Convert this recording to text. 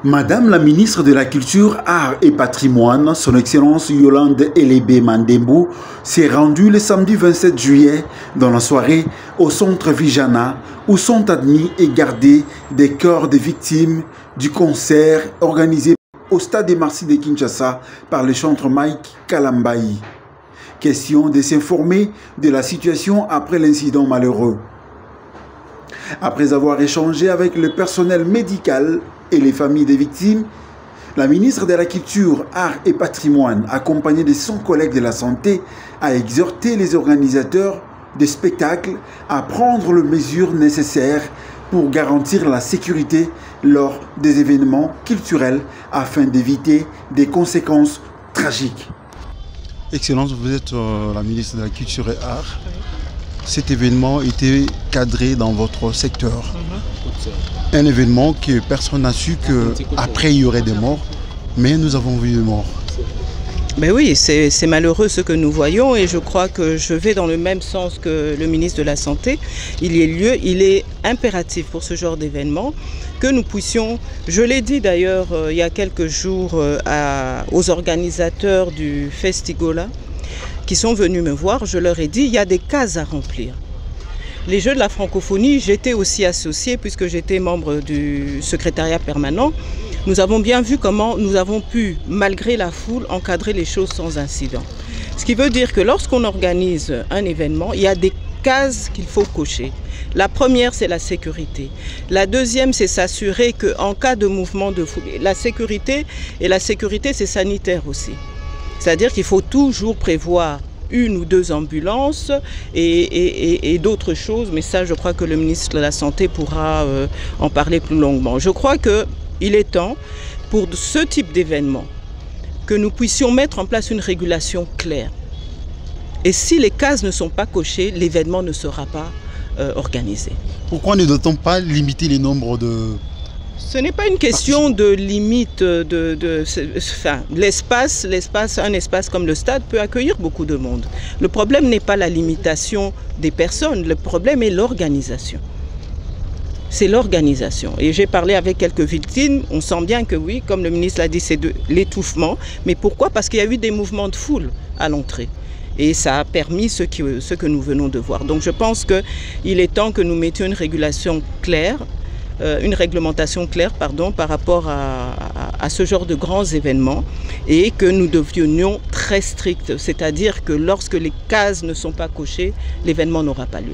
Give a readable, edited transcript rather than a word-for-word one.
Madame la ministre de la Culture, Arts et Patrimoine, son Excellence Yolande Elébé Mandembou, s'est rendue le samedi 27 juillet dans la soirée au centre Vijana où sont admis et gardés des corps des victimes du concert organisé au stade des Martyrs de Kinshasa par le chanteur Mike Kalambayi. Question de s'informer de la situation après l'incident malheureux. Après avoir échangé avec le personnel médical et les familles des victimes, la ministre de la Culture, Arts et Patrimoine, accompagnée de son collègue de la Santé, a exhorté les organisateurs des spectacles à prendre les mesures nécessaires pour garantir la sécurité lors des événements culturels afin d'éviter des conséquences tragiques. Excellence, vous êtes la ministre de la Culture et Arts. Cet événement était cadré dans votre secteur. Un événement que personne n'a su qu'après il y aurait des morts, mais nous avons vu des morts. Ben oui, c'est malheureux ce que nous voyons et je crois que je vais dans le même sens que le ministre de la Santé. Il est impératif pour ce genre d'événement que nous puissions, je l'ai dit d'ailleurs il y a quelques jours aux organisateurs du Festigola qui sont venus me voir, je leur ai dit il y a des cases à remplir. Les Jeux de la francophonie, j'étais aussi associée puisque j'étais membre du secrétariat permanent. Nous avons bien vu comment nous avons pu, malgré la foule, encadrer les choses sans incident. Ce qui veut dire que lorsqu'on organise un événement, il y a des cases qu'il faut cocher. La première, c'est la sécurité. La deuxième, c'est s'assurer qu'en cas de mouvement de foule, la sécurité, c'est sanitaire aussi. C'est-à-dire qu'il faut toujours prévoir une ou deux ambulances et d'autres choses, mais ça, je crois que le ministre de la Santé pourra en parler plus longuement. Je crois qu'il est temps, pour ce type d'événement, que nous puissions mettre en place une régulation claire. Et si les cases ne sont pas cochées, l'événement ne sera pas organisé. Pourquoi ne doit-on pas limiter les nombres de... Ce n'est pas une question de limite l'espace, un espace comme le stade peut accueillir beaucoup de monde. Le problème n'est pas la limitation des personnes, le problème est l'organisation. C'est l'organisation. Et j'ai parlé avec quelques victimes, on sent bien que oui, comme le ministre l'a dit, c'est de l'étouffement. Mais pourquoi? Parce qu'il y a eu des mouvements de foule à l'entrée. Et ça a permis ce que nous venons de voir. Donc je pense qu'il est temps que nous mettions une régulation claire, une réglementation claire par rapport à ce genre de grands événements et que nous devenions très stricts, c'est-à-dire que lorsque les cases ne sont pas cochées, l'événement n'aura pas lieu.